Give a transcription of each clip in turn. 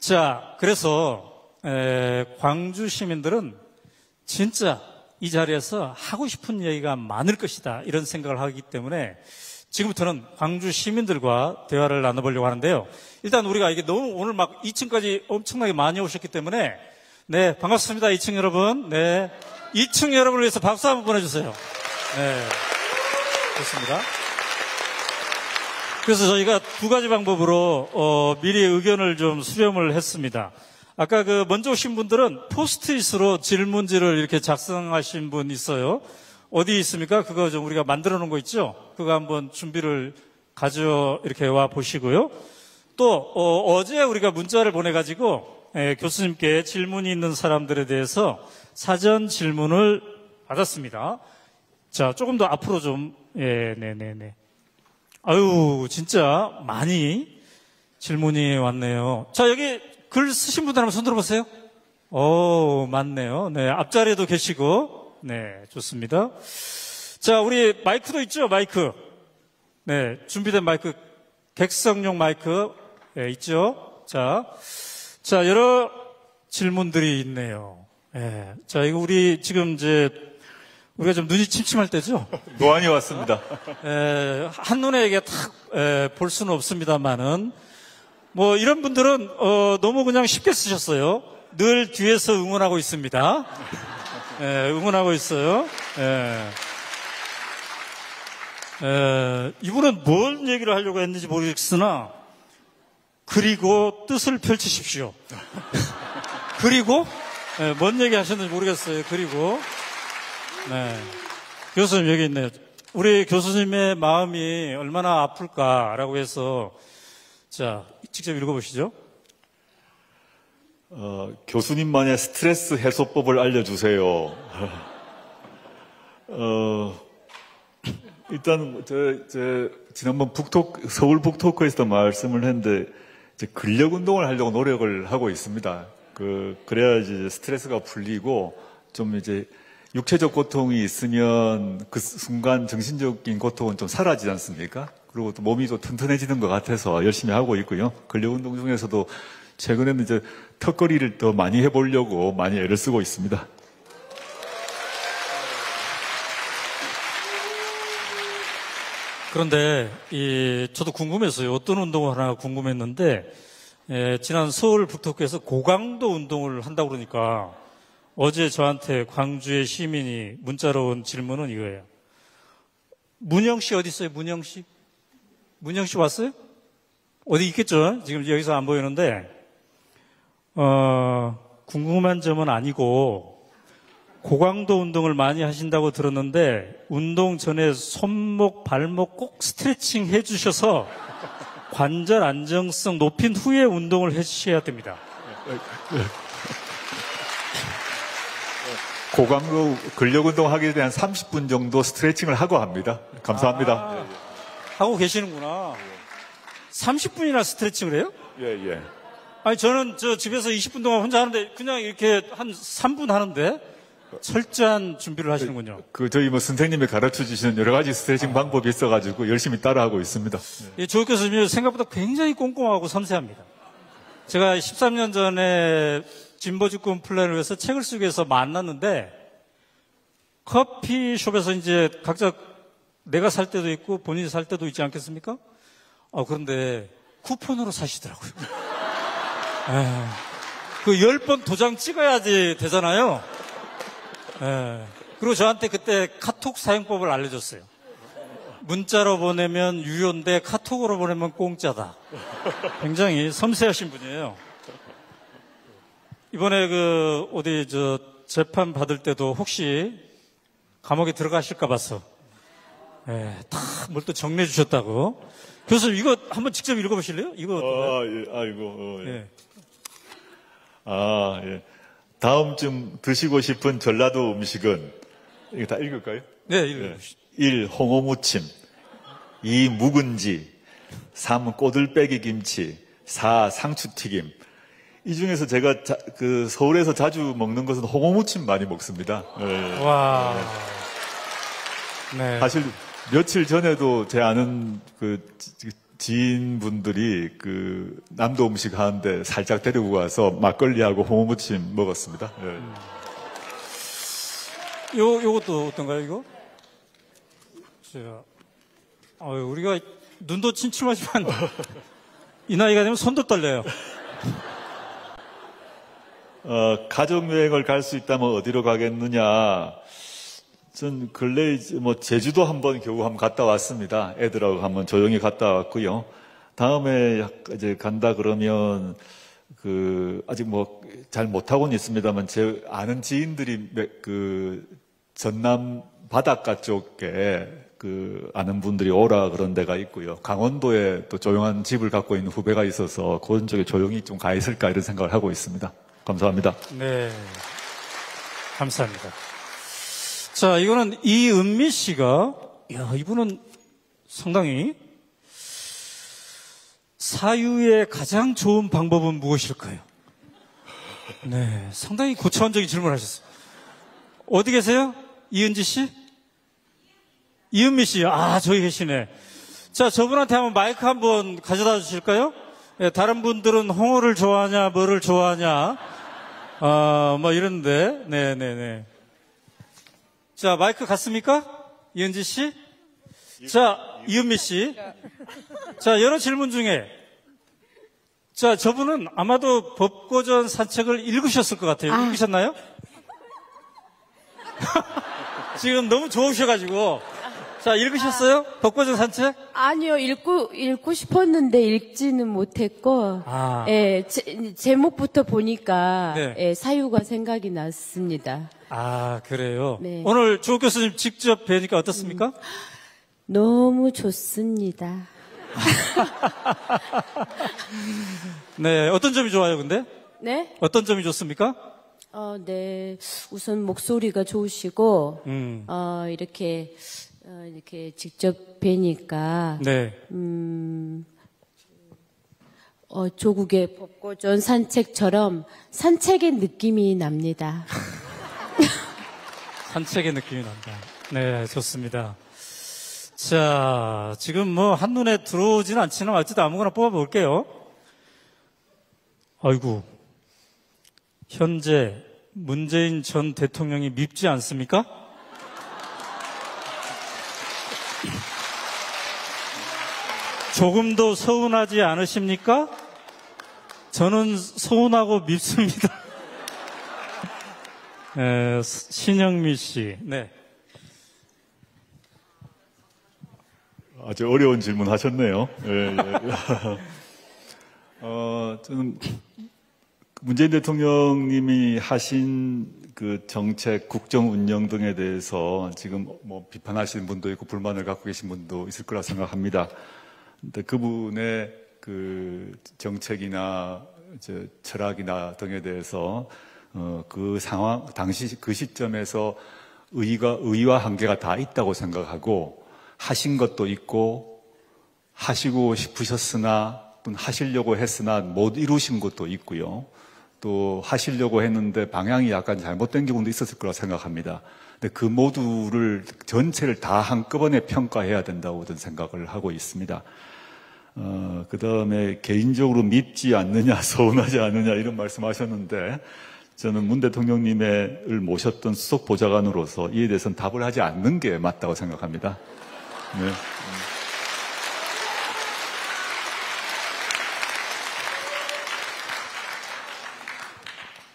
자, 그래서 광주 시민들은 진짜 이 자리에서 하고 싶은 얘기가 많을 것이다 이런 생각을 하기 때문에 지금부터는 광주 시민들과 대화를 나눠보려고 하는데요. 일단 우리가 이게 너무 오늘 막 2층까지 엄청나게 많이 오셨기 때문에 네, 반갑습니다. 2층 여러분. 네, 2층 여러분을 위해서 박수 한번 보내주세요. 네, 좋습니다. 그래서 저희가 두 가지 방법으로 미리 의견을 좀 수렴을 했습니다. 아까 먼저 오신 분들은 포스트잇으로 질문지를 이렇게 작성하신 분 있어요. 어디 있습니까? 그거 좀 우리가 만들어 놓은 거 있죠? 그거 한번 준비를 가져 이렇게 와 보시고요. 또 어제 우리가 문자를 보내가지고 교수님께 질문이 있는 사람들에 대해서 사전 질문을 받았습니다. 자, 조금 더 앞으로 좀 네네네. 아유, 진짜 많이 질문이 왔네요. 자, 여기 글 쓰신 분들 한번 손 들어보세요. 오, 많네요. 네, 앞자리에도 계시고, 네, 좋습니다. 자, 우리 마이크도 있죠, 마이크. 네, 준비된 마이크, 객석용 마이크, 네, 있죠. 자, 여러 질문들이 있네요. 네, 자, 이거 우리 지금 우리가 좀 눈이 침침할 때죠? 노안이 왔습니다. 한눈에 이게 탁 볼 수는 없습니다만은 뭐 이런 분들은 너무 그냥 쉽게 쓰셨어요. 늘 뒤에서 응원하고 있습니다. 응원하고 있어요. 이분은 뭔 얘기를 하려고 했는지 모르겠으나 그리고 뜻을 펼치십시오. 그리고 뭔 얘기 하셨는지 모르겠어요. 그리고 네. 교수님 여기 있네요. 우리 교수님의 마음이 얼마나 아플까라고 해서 자, 직접 읽어보시죠. 교수님만의 스트레스 해소법을 알려주세요. 일단 지난번 서울 북토크에서도 말씀을 했는데 근력 운동을 하려고 노력을 하고 있습니다. 그래야지 스트레스가 풀리고 좀 육체적 고통이 있으면 그 순간 정신적인 고통은 좀 사라지지 않습니까? 그리고 또 몸이 또 튼튼해지는 것 같아서 열심히 하고 있고요. 근력 운동 중에서도 최근에는 턱걸이를 더 많이 해보려고 많이 애를 쓰고 있습니다. 그런데 저도 궁금했어요. 어떤 운동을 하나 궁금했는데 지난 서울 북토크에서 고강도 운동을 한다고 그러니까 어제 저한테 광주의 시민이 문자로 온 질문은 이거예요. 문영 씨 어디 있어요? 문영 씨? 문영 씨 왔어요? 어디 있겠죠? 지금 여기서 안 보이는데 궁금한 점은 아니고 고강도 운동을 많이 하신다고 들었는데 운동 전에 손목, 발목 꼭 스트레칭 해주셔서 관절 안정성 높인 후에 운동을 해주셔야 됩니다. 고강도 근력 운동 하기 전에 한 30분 정도 스트레칭을 하고 합니다. 감사합니다. 하고 계시는구나. 30분이나 스트레칭을 해요? 예. 아니, 저는 집에서 20분 동안 혼자 하는데 그냥 이렇게 한 3분 하는데 철저한 준비를 하시는군요. 저희 선생님이 가르쳐 주시는 여러 가지 스트레칭 방법이 있어가지고 열심히 따라하고 있습니다. 예, 조 교수님이 생각보다 굉장히 꼼꼼하고 섬세합니다. 제가 13년 전에 진보집권 플랜을 위해서 책을 쓰기 위해서 만났는데 커피숍에서 각자 내가 살 때도 있고 본인이 살 때도 있지 않겠습니까? 그런데 쿠폰으로 사시더라고요. 10번 도장 찍어야지 되잖아요. 그리고 저한테 그때 카톡 사용법을 알려줬어요. 문자로 보내면 유료인데 카톡으로 보내면 공짜다. 굉장히 섬세하신 분이에요. 이번에 어디 재판 받을 때도 혹시 감옥에 들어가실까 봐서 다 뭘 또 정리해 주셨다고. 교수님 이거 한번 직접 읽어보실래요? 이거 예. 예. 다음쯤 드시고 싶은 전라도 음식은 이거 다 읽을까요? 네, 읽어보시죠. 1. 홍어무침 2. 묵은지 3. 꼬들빼기 김치 4. 상추튀김. 이 중에서 제가 서울에서 자주 먹는 것은 홍어무침 많이 먹습니다. 네. 와. 네. 사실 며칠 전에도 제 아는 지인분들이 그 남도 음식 하는데 살짝 데리고 가서 막걸리하고 홍어무침 먹었습니다. 예. 요것도 어떤가요, 이거? 우리가 눈도 침침하지만 이 나이가 되면 손도 떨려요. 가족여행을 갈 수 있다면 어디로 가겠느냐? 전 근래 뭐 제주도 한번 겨우 한번 갔다 왔습니다. 애들하고 한번 조용히 갔다 왔고요. 다음에 이제 간다 그러면 아직 뭐 잘 못하고는 있습니다만 제 아는 지인들이 그 전남 바닷가 쪽에 아는 분들이 오라 그런 데가 있고요. 강원도에 또 조용한 집을 갖고 있는 후배가 있어서 그런 쪽에 조용히 좀 가 있을까 이런 생각을 하고 있습니다. 감사합니다. 네. 감사합니다. 자, 이거는 이은미 씨가, 이분은 상당히 사유의 가장 좋은 방법은 무엇일까요? 네. 상당히 고차원적인 질문을 하셨어요. 어디 계세요? 이은지 씨? 이은미 씨. 저기 계시네. 자, 저분한테 한번 마이크 한번 가져다 주실까요? 네, 다른 분들은 홍어를 좋아하냐, 뭐를 좋아하냐, 뭐 이런데, 네네네. 자, 마이크 갔습니까? 이은지 씨? 자, 이은미 씨. 자, 여러 질문 중에, 자, 저분은 아마도 법고전 산책을 읽으셨을 것 같아요. 읽으셨나요? 지금 너무 좋으셔가지고. 자, 읽으셨어요? 법고전 산책? 아니요, 읽고 싶었는데 읽지는 못했고, 예, 제목부터 보니까, 네. 예, 사유가 생각이 났습니다. 그래요? 네. 오늘 조국 교수님 직접 뵈니까 어떻습니까? 너무 좋습니다. 네, 어떤 점이 좋아요, 근데? 네? 어떤 점이 좋습니까? 네. 우선 목소리가 좋으시고, 이렇게 직접 뵈니까, 네. 조국의 법고전 산책처럼 산책의 느낌이 납니다. 산책의 느낌이 난다. 네, 좋습니다. 자, 지금 뭐 한눈에 들어오지는 않지만 어쨌든 아무거나 뽑아볼게요. 아이고, 현재 문재인 전 대통령이 밉지 않습니까? 조금도 서운하지 않으십니까? 저는 서운하고 밉습니다. 신영미 씨, 네. 아주 어려운 질문 하셨네요. 예. 저는 문재인 대통령님이 하신 그 정책, 국정 운영 등에 대해서 지금 뭐 비판하시는 분도 있고 불만을 갖고 계신 분도 있을 거라 생각합니다. 근데 그분의 그 정책이나 이제 철학이나 등에 대해서 그 상황, 당시 그 시점에서 의와 한계가 다 있다고 생각하고 하신 것도 있고 하시고 싶으셨으나 또는 하시려고 했으나 못 이루신 것도 있고요. 또 하시려고 했는데 방향이 약간 잘못된 경우도 있었을 거라 생각합니다. 근데 그 모두를 전체를 다 한꺼번에 평가해야 된다고 저는 생각을 하고 있습니다. 그 다음에 개인적으로 밉지 않느냐, 서운하지 않느냐 이런 말씀하셨는데 저는 문 대통령님을 모셨던 수석 보좌관으로서 이에 대해서는 답을 하지 않는 게 맞다고 생각합니다. 네.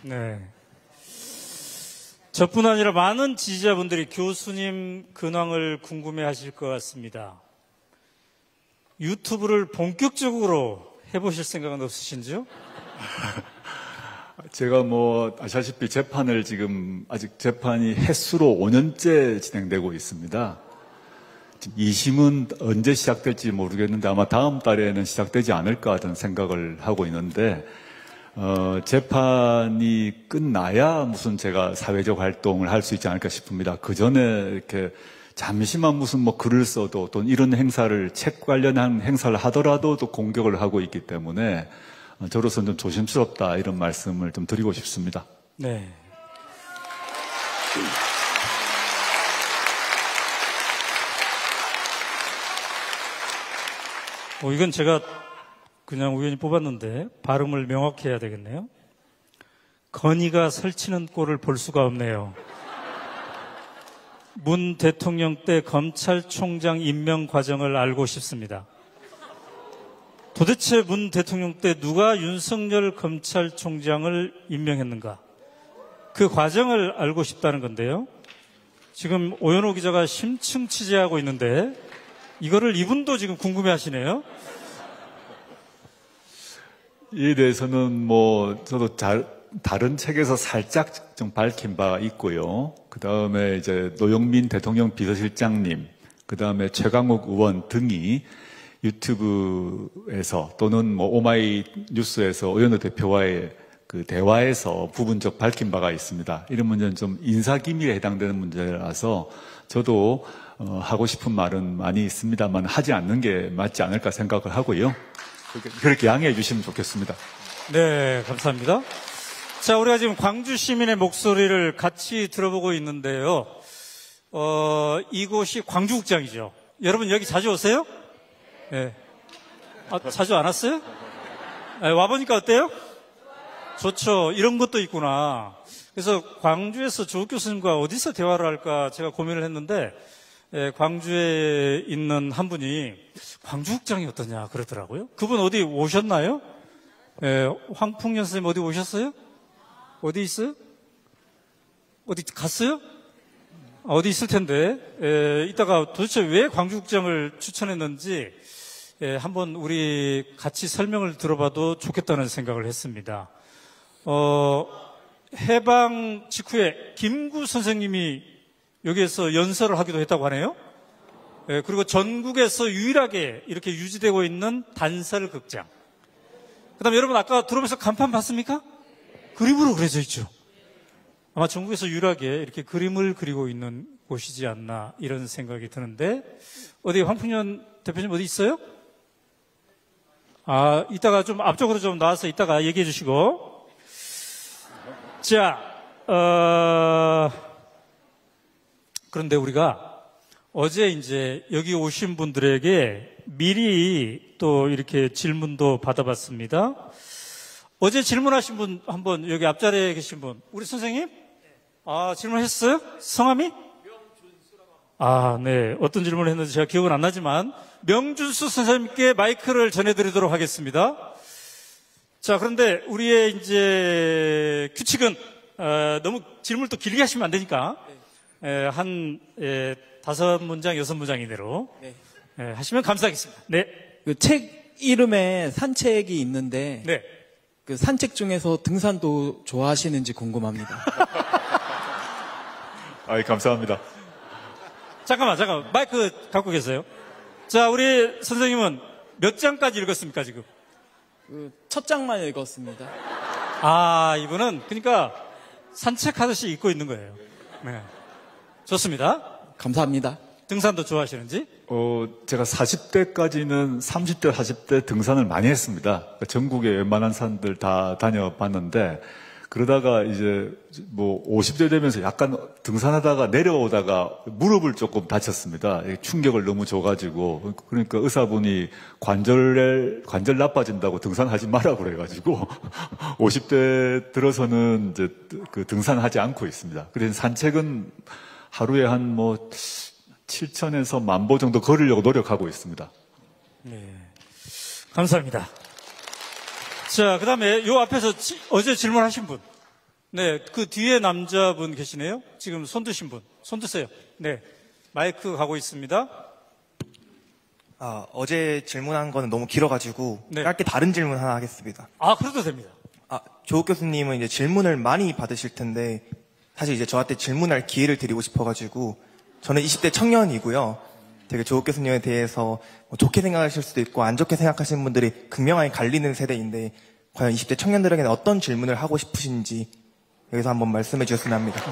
네. 저뿐 아니라 많은 지지자분들이 교수님 근황을 궁금해 하실 것 같습니다. 유튜브를 본격적으로 해보실 생각은 없으신지요? 제가 뭐 아시다시피 재판을 지금 아직 재판이 횟수로 5년째 진행되고 있습니다. 2심은 언제 시작될지 모르겠는데 아마 다음 달에는 시작되지 않을까 하는 생각을 하고 있는데 재판이 끝나야 무슨 제가 사회적 활동을 할 수 있지 않을까 싶습니다. 그 전에 이렇게 잠시만 무슨 뭐 글을 써도 또는 이런 행사를 책 관련한 행사를 하더라도 또 공격을 하고 있기 때문에 저로서는 좀 조심스럽다 이런 말씀을 좀 드리고 싶습니다. 네. 이건 제가 그냥 우연히 뽑았는데 발음을 명확히 해야 되겠네요. 건의가 설치는 꼴을 볼 수가 없네요. 문 대통령 때 검찰총장 임명 과정을 알고 싶습니다. 도대체 문 대통령 때 누가 윤석열 검찰총장을 임명했는가? 그 과정을 알고 싶다는 건데요. 지금 오연호 기자가 심층 취재하고 있는데 이거를 이분도 지금 궁금해 하시네요. 이에 대해서는 저도 다른 책에서 살짝 좀 밝힌 바 있고요. 그 다음에 이제 노영민 대통령 비서실장님, 그 다음에 최강욱 의원 등이 유튜브에서 또는 오마이뉴스에서 오연호 대표와의 그 대화에서 부분적 밝힌 바가 있습니다. 이런 문제는 좀 인사기밀에 해당되는 문제라서 저도 하고 싶은 말은 많이 있습니다만 하지 않는 게 맞지 않을까 생각을 하고요. 그렇게 양해해 주시면 좋겠습니다. 네, 감사합니다. 자, 우리가 지금 광주 시민의 목소리를 같이 들어보고 있는데요. 이곳이 광주국장이죠. 여러분 여기 자주 오세요? 네. 자주 안 왔어요? 네, 와보니까 어때요? 좋죠. 이런 것도 있구나. 그래서 광주에서 조국 교수님과 어디서 대화를 할까 제가 고민을 했는데, 광주에 있는 한 분이 광주국장이 어떠냐 그러더라고요. 그분 어디 오셨나요? 황풍년 선생님 어디 오셨어요? 어디 있어요? 어디 갔어요? 어디 있을 텐데, 이따가 도대체 왜 광주국장을 추천했는지, 한번 우리 같이 설명을 들어봐도 좋겠다는 생각을 했습니다. 해방 직후에 김구 선생님이 여기에서 연설을 하기도 했다고 하네요. 그리고 전국에서 유일하게 이렇게 유지되고 있는 단설 극장. 그 다음에 여러분 아까 들어오면서 간판 봤습니까? 그림으로 그려져 있죠. 아마 전국에서 유일하게 이렇게 그림을 그리고 있는 곳이지 않나 이런 생각이 드는데, 어디 황풍년 대표님 어디 있어요? 이따가 좀 앞쪽으로 좀 나와서 이따가 얘기해 주시고. 자, 그런데 우리가 어제 이제 여기 오신 분들에게 미리 또 이렇게 질문도 받아봤습니다. 어제 질문하신 분 한번 여기 앞자리에 계신 분, 우리 선생님? 질문하셨어요? 성함이? 네. 어떤 질문을 했는지 제가 기억은 안 나지만 명준수 선생님께 마이크를 전해드리도록 하겠습니다. 자, 그런데 우리의 이제 규칙은 너무 질문을 또 길게 하시면 안 되니까 한 5문장, 6문장 이내로 하시면 감사하겠습니다. 네. 그 책 이름에 산책이 있는데 네. 그 산책 중에서 등산도 좋아하시는지 궁금합니다. 감사합니다. 잠깐만. 마이크 갖고 계세요? 자, 우리 선생님은 몇 장까지 읽었습니까, 지금? 첫 장만 읽었습니다. 이분은 그러니까 산책하듯이 읽고 있는 거예요. 네. 좋습니다. 감사합니다. 등산도 좋아하시는지? 제가 40대까지는 30대, 40대 등산을 많이 했습니다. 전국의 웬만한 산들 다 다녀봤는데, 그러다가 이제 50대 되면서 약간 등산하다가 내려오다가 무릎을 조금 다쳤습니다. 충격을 너무 줘가지고. 그러니까 의사분이 관절 나빠진다고 등산하지 마라 그래가지고 50대 들어서는 이제 그 등산하지 않고 있습니다. 그래서 산책은 하루에 한 7,000에서 10,000보 정도 걸으려고 노력하고 있습니다. 네. 감사합니다. 자, 그 다음에 요 앞에서 어제 질문하신 분. 네, 그 뒤에 남자분 계시네요. 지금 손 드신 분. 손 드세요. 네. 마이크 가고 있습니다. 어제 질문한 거는 너무 길어가지고 네. 짧게 다른 질문 하나 하겠습니다. 그래도 됩니다. 조국 교수님은 이제 질문을 많이 받으실 텐데 사실 이제 저한테 질문할 기회를 드리고 싶어가지고 저는 20대 청년이고요. 되게 조국 교수님에 대해서 좋게 생각하실 수도 있고 안 좋게 생각하시는 분들이 극명하게 갈리는 세대인데 과연 20대 청년들에게는 어떤 질문을 하고 싶으신지 여기서 한번 말씀해 주셨으면 합니다.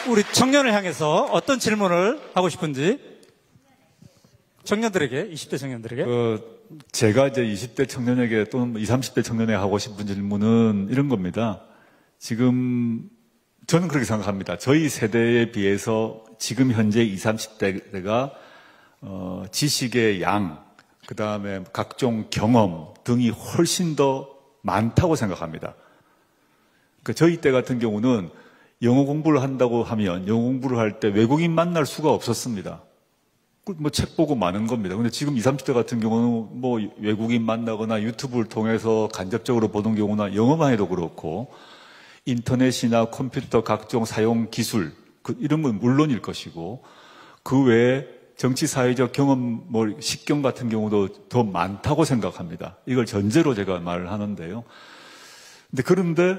우리 청년을 향해서 어떤 질문을 하고 싶은지 청년들에게, 20대 청년들에게. 제가 이제 20대 청년에게 또는 20, 30대 청년에게 하고 싶은 질문은 이런 겁니다. 지금 저는 그렇게 생각합니다. 저희 세대에 비해서 지금 현재 20, 30대가 지식의 양, 그 다음에 각종 경험 등이 훨씬 더 많다고 생각합니다. 그러니까 저희 때 같은 경우는 영어 공부를 한다고 하면 영어 공부를 할 때 외국인 만날 수가 없었습니다. 뭐 책 보고 많은 겁니다. 근데 지금 20, 30대 같은 경우는 뭐 외국인 만나거나 유튜브를 통해서 간접적으로 보는 경우나 영어만 해도 그렇고 인터넷이나 컴퓨터 각종 사용 기술 이런 건 물론일 것이고 그 외에 정치 사회적 경험 뭐 식견 같은 경우도 더 많다고 생각합니다. 이걸 전제로 제가 말을 하는데요. 그런데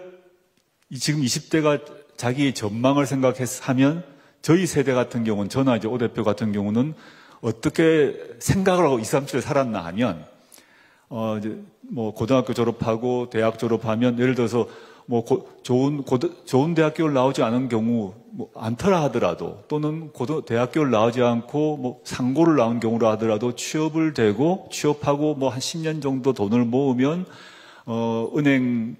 지금 20대가 자기의 전망을 생각하면 저희 세대 같은 경우는 저나 이제 오 대표 같은 경우는 어떻게 생각을 하고 20, 30대 살았나 하면 이제 뭐 고등학교 졸업하고 대학 졸업하면 예를 들어서 뭐 좋은 대학교를 나오지 않은 경우 뭐 않더라 하더라도 또는 대학교를 나오지 않고 뭐 상고를 나온 경우라 하더라도 취업을 되고 취업하고 뭐 한 10년 정도 돈을 모으면 은행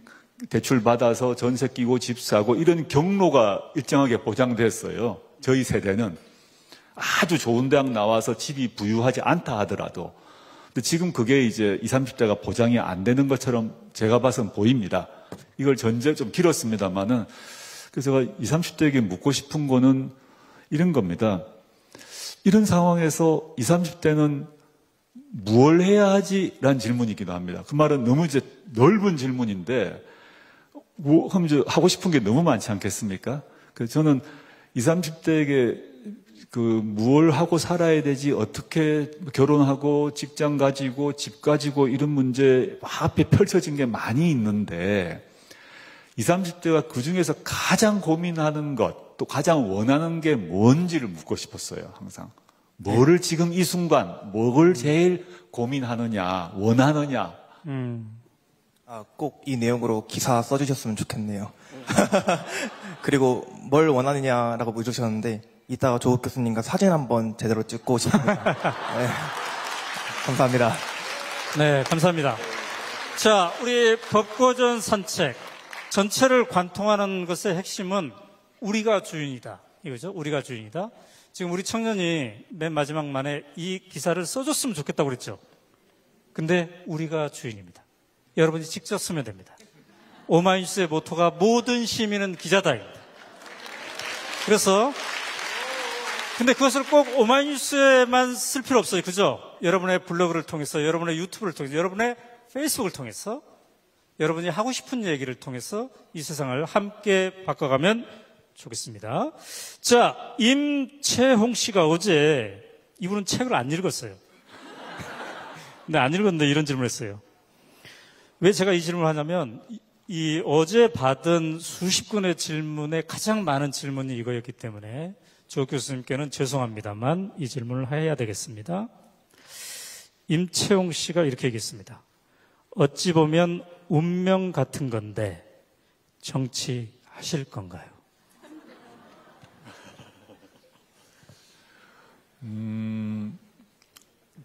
대출 받아서 전세 끼고 집 사고 이런 경로가 일정하게 보장됐어요. 저희 세대는 아주 좋은 대학 나와서 집이 부유하지 않다 하더라도. 근데 지금 그게 이제 20, 30대가 보장이 안 되는 것처럼 제가 봐서는 보입니다. 이걸 전제 좀 길었습니다만은 그래서 제가 20, 30대에게 묻고 싶은 거는 이런 겁니다. 이런 상황에서 20, 30대는 무엇을 해야 하지? 라는 질문이기도 합니다. 그 말은 너무 이제 넓은 질문인데 그럼 이제 하고 싶은 게 너무 많지 않겠습니까? 그래서 저는 20, 30대에게 무엇을 하고 살아야 되지, 어떻게 결혼하고 직장 가지고 집 가지고 이런 문제 앞에 펼쳐진 게 많이 있는데 20, 30대가 그 중에서 가장 고민하는 것, 또 가장 원하는 게 뭔지를 묻고 싶었어요, 항상. 뭐를 지금 이 순간, 뭐를 제일 고민하느냐, 원하느냐. 꼭 이 내용으로 기사 써주셨으면 좋겠네요. 그리고 뭘 원하느냐라고 물으셨는데 이따가 조국 교수님과 사진 한번 제대로 찍고 싶습니다. 네. 감사합니다. 네, 감사합니다. 자, 우리 벚꽃전 산책 전체를 관통하는 것의 핵심은 우리가 주인이다. 이거죠? 우리가 주인이다. 지금 우리 청년이 맨 마지막 만에 이 기사를 써줬으면 좋겠다고 그랬죠. 근데 우리가 주인입니다. 여러분이 직접 쓰면 됩니다. 오마이뉴스의 모토가 모든 시민은 기자다입니다. 그래서 근데 그것을 꼭 오마이뉴스에만 쓸 필요 없어요. 그죠? 여러분의 블로그를 통해서, 여러분의 유튜브를 통해서, 여러분의 페이스북을 통해서, 여러분이 하고 싶은 얘기를 통해서 이 세상을 함께 바꿔가면 좋겠습니다. 자, 임채홍 씨가 어제 이분은 책을 안 읽었어요. 근데 안 읽었는데 이런 질문을 했어요. 왜 제가 이 질문을 하냐면 이 어제 받은 수십 건의 질문에 가장 많은 질문이 이거였기 때문에 조 교수님께는 죄송합니다만 이 질문을 해야 되겠습니다. 임채홍 씨가 이렇게 얘기했습니다. 어찌 보면 운명 같은 건데 정치하실 건가요?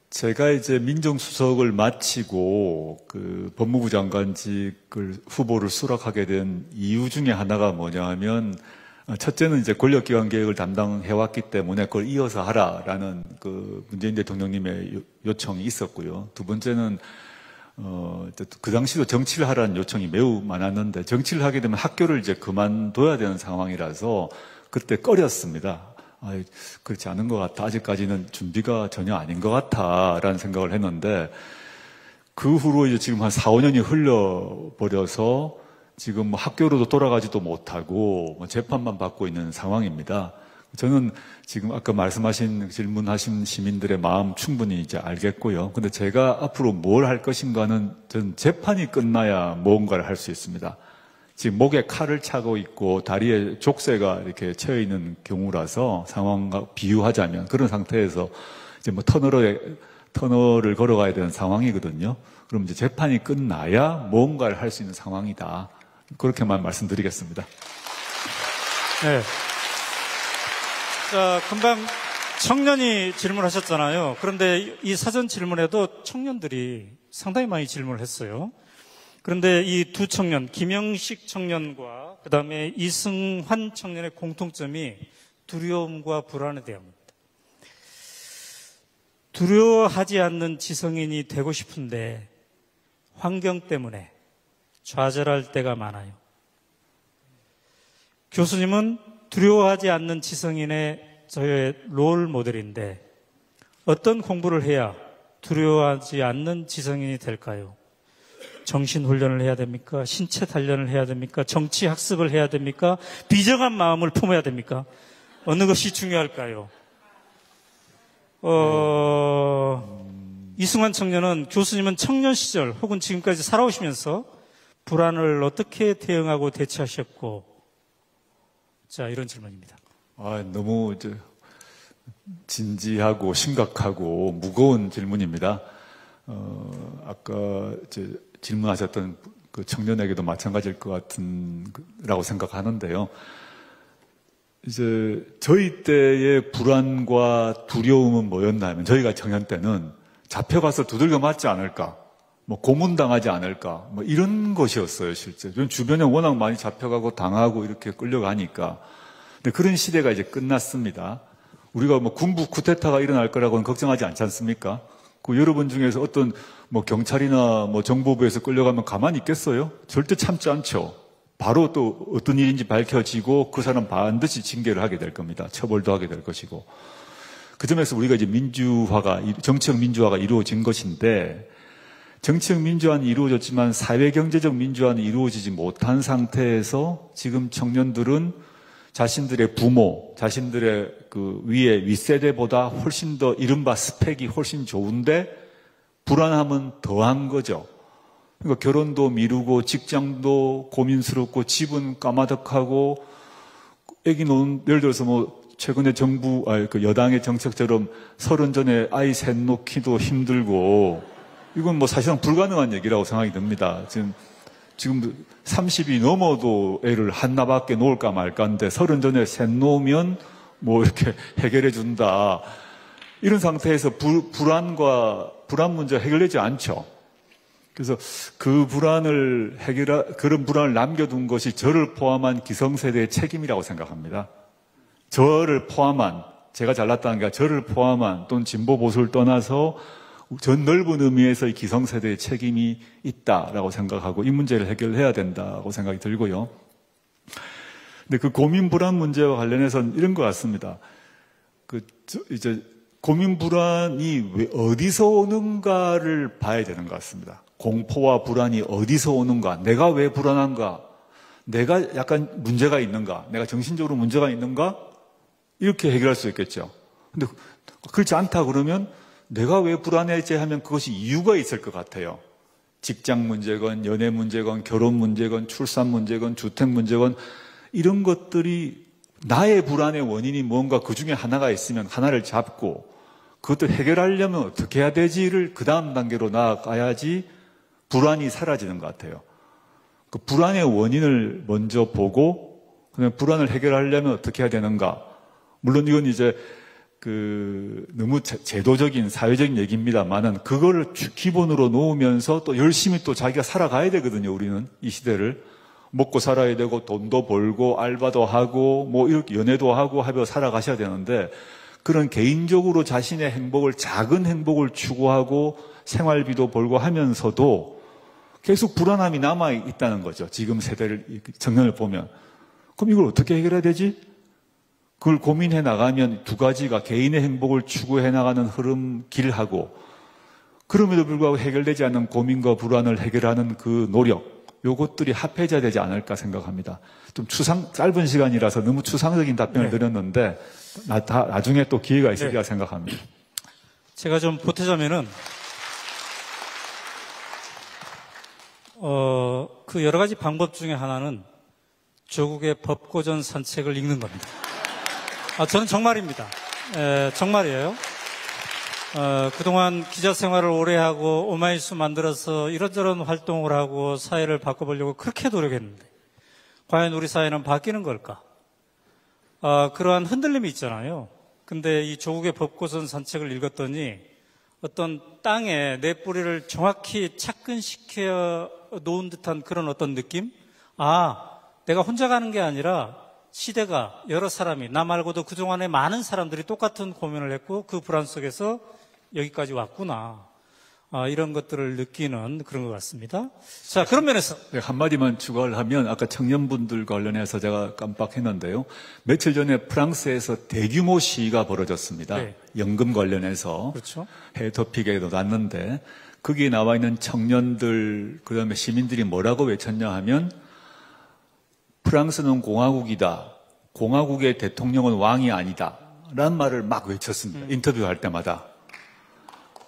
제가 이제 민정수석을 마치고 그 법무부 장관직을 후보를 수락하게 된 이유 중에 하나가 뭐냐 하면 첫째는 이제 권력기관 개혁을 담당해왔기 때문에 그걸 이어서 하라라는 그 문재인 대통령님의 요청이 있었고요. 두 번째는 그 당시도 정치를 하라는 요청이 매우 많았는데 정치를 하게 되면 학교를 이제 그만둬야 되는 상황이라서 그때 꺼렸습니다. 그렇지 않은 것 같아. 아직까지는 준비가 전혀 아닌 것 같아. 라는 생각을 했는데, 그 후로 이제 지금 한 4, 5년이 흘러버려서 지금 뭐 학교로도 돌아가지도 못하고 뭐 재판만 받고 있는 상황입니다. 저는 지금 아까 말씀하신 질문하신 시민들의 마음 충분히 이제 알겠고요. 근데 제가 앞으로 뭘 할 것인가는 전 재판이 끝나야 뭔가를 할 수 있습니다. 지금 목에 칼을 차고 있고 다리에 족쇄가 이렇게 채여 있는 경우라서 상황과 비유하자면 그런 상태에서 이제 뭐 터널을 걸어가야 되는 상황이거든요. 그럼 이제 재판이 끝나야 뭔가를 할 수 있는 상황이다. 그렇게만 말씀드리겠습니다. 네. 자, 금방 청년이 질문하셨잖아요. 그런데 이 사전 질문에도 청년들이 상당히 많이 질문을 했어요. 그런데 이 두 청년, 김영식 청년과 그 다음에 이승환 청년의 공통점이 두려움과 불안에 대합니다. 두려워하지 않는 지성인이 되고 싶은데 환경 때문에 좌절할 때가 많아요. 교수님은 두려워하지 않는 지성인의 저의 롤 모델인데 어떤 공부를 해야 두려워하지 않는 지성인이 될까요? 정신훈련을 해야 됩니까? 신체 단련을 해야 됩니까? 정치 학습을 해야 됩니까? 비정한 마음을 품어야 됩니까? 어느 것이 중요할까요? 이승환 청년은 교수님은 청년 시절 혹은 지금까지 살아오시면서 불안을 어떻게 대응하고 대처하셨고, 자, 이런 질문입니다. 너무 진지하고 심각하고 무거운 질문입니다. 아까 질문하셨던 그 청년에게도 마찬가지일 것 라고 생각하는데요. 이제 저희 때의 불안과 두려움은 뭐였냐면, 저희가 청년 때는 잡혀가서 두들겨 맞지 않을까, 뭐 고문당하지 않을까, 뭐 이런 것이었어요, 실제. 주변에 워낙 많이 잡혀가고 당하고 이렇게 끌려가니까. 근데 그런 시대가 이제 끝났습니다. 우리가 뭐 군부 쿠데타가 일어날 거라고는 걱정하지 않지 않습니까? 여러분 중에서 어떤 뭐 경찰이나 뭐 정보부에서 끌려가면 가만히 있겠어요? 절대 참지 않죠. 바로 또 어떤 일인지 밝혀지고 그 사람 반드시 징계를 하게 될 겁니다. 처벌도 하게 될 것이고. 그 점에서 우리가 이제 정치적 민주화가 이루어진 것인데, 정치적 민주화는 이루어졌지만 사회 경제적 민주화는 이루어지지 못한 상태에서 지금 청년들은 자신들의 부모, 자신들의 그 위에 윗세대보다 훨씬 더 이른바 스펙이 훨씬 좋은데 불안함은 더한 거죠. 그러니까 결혼도 미루고 직장도 고민스럽고 집은 까마득하고 애기 노는, 예를 들어서 뭐 최근에 그 여당의 정책처럼 30 전에 아이 셋 놓기도 힘들고, 이건 뭐 사실상 불가능한 얘기라고 생각이 듭니다. 지금 30이 넘어도 애를 하나밖에 놓을까 말까인데 30 전에 셋 놓으면 뭐 이렇게 해결해 준다. 이런 상태에서 불안 문제가 해결되지 않죠. 그래서 그런 불안을 남겨둔 것이 저를 포함한 기성세대의 책임이라고 생각합니다. 저를 포함한, 제가 잘났다는 게 아니라 저를 포함한, 또는 진보 보수를 떠나서 전 넓은 의미에서의 기성세대의 책임이 있다라고 생각하고 이 문제를 해결해야 된다고 생각이 들고요. 근데 그 고민 불안 문제와 관련해서는 이런 것 같습니다. 이제 고민 불안이 왜 어디서 오는가를 봐야 되는 것 같습니다. 공포와 불안이 어디서 오는가? 내가 왜 불안한가? 내가 약간 문제가 있는가? 내가 정신적으로 문제가 있는가? 이렇게 해결할 수 있겠죠. 근데 그렇지 않다 그러면 내가 왜 불안해지 하면 그것이 이유가 있을 것 같아요. 직장 문제건, 연애 문제건, 결혼 문제건, 출산 문제건, 주택 문제건, 이런 것들이 나의 불안의 원인이 뭔가 그 중에 하나가 있으면 하나를 잡고 그것도 해결하려면 어떻게 해야 되지를 그 다음 단계로 나아가야지 불안이 사라지는 것 같아요. 그 불안의 원인을 먼저 보고 그냥 불안을 해결하려면 어떻게 해야 되는가. 물론 이건 이제 너무 제도적인 사회적인 얘기입니다만은 그거를 기본으로 놓으면서 또 열심히 또 자기가 살아가야 되거든요. 우리는 이 시대를 먹고 살아야 되고 돈도 벌고 알바도 하고 뭐 이렇게 연애도 하고 하며 살아가셔야 되는데, 그런 개인적으로 자신의 행복을, 작은 행복을 추구하고 생활비도 벌고 하면서도 계속 불안함이 남아 있다는 거죠. 지금 세대를, 청년을 보면. 그럼 이걸 어떻게 해결해야 되지? 그걸 고민해 나가면 두 가지가 개인의 행복을 추구해 나가는 흐름 길하고, 그럼에도 불구하고 해결되지 않는 고민과 불안을 해결하는 그 노력, 요것들이 합해져야 되지 않을까 생각합니다. 좀 짧은 시간이라서 너무 추상적인 답변을 드렸는데 나중에 또 기회가 있으리라 생각합니다. 제가 좀 보태자면은 그 여러 가지 방법 중에 하나는 조국의 법고전 산책을 읽는 겁니다. 저는 정말입니다. 정말이에요. 그동안 기자 생활을 오래 하고 오마이뉴스 만들어서 이런저런 활동을 하고 사회를 바꿔보려고 그렇게 노력했는데 과연 우리 사회는 바뀌는 걸까? 그러한 흔들림이 있잖아요. 근데 이 조국의 법고전 산책을 읽었더니 어떤 땅에 내 뿌리를 정확히 착근시켜 놓은 듯한 그런 어떤 느낌? 내가 혼자 가는 게 아니라 시대가, 여러 사람이, 나 말고도 그동안에 많은 사람들이 똑같은 고민을 했고 그 불안 속에서 여기까지 왔구나. 이런 것들을 느끼는 그런 것 같습니다. 자, 그런 면에서. 네, 한마디만 추가를 하면 아까 청년분들 관련해서 제가 깜빡했는데요. 며칠 전에 프랑스에서 대규모 시위가 벌어졌습니다. 네. 연금 관련해서. 그렇죠. 해외 토픽에도 났는데 거기에 나와 있는 청년들 그다음에 시민들이 뭐라고 외쳤냐 하면 프랑스는 공화국이다. 공화국의 대통령은 왕이 아니다. 라는 말을 막 외쳤습니다. 인터뷰할 때마다.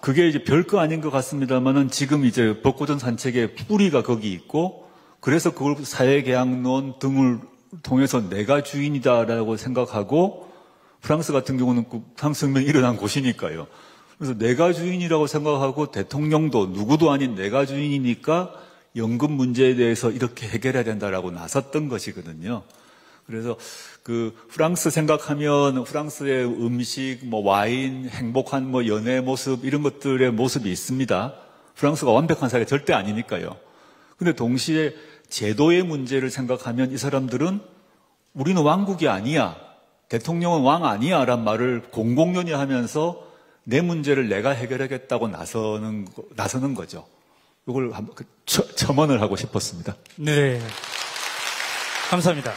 그게 이제 별거 아닌 것 같습니다만은 지금 이제 벚꽃전 산책의 뿌리가 거기 있고 그래서 그걸 사회계약론 등을 통해서 내가 주인이다라고 생각하고 프랑스 같은 경우는 프랑스 혁명이 일어난 곳이니까요. 그래서 내가 주인이라고 생각하고 대통령도 누구도 아닌 내가 주인이니까 연금 문제에 대해서 이렇게 해결해야 된다라고 나섰던 것이거든요. 그래서 그 프랑스 생각하면 프랑스의 음식, 뭐 와인, 행복한 뭐 연애 모습 이런 것들의 모습이 있습니다. 프랑스가 완벽한 사회가 절대 아니니까요. 근데 동시에 제도의 문제를 생각하면 이 사람들은 우리는 왕국이 아니야. 대통령은 왕 아니야. 라는 말을 공공연히 하면서 내 문제를 내가 해결하겠다고 나서는 거죠. 이걸 첨언을 하고 싶었습니다. 네. 감사합니다.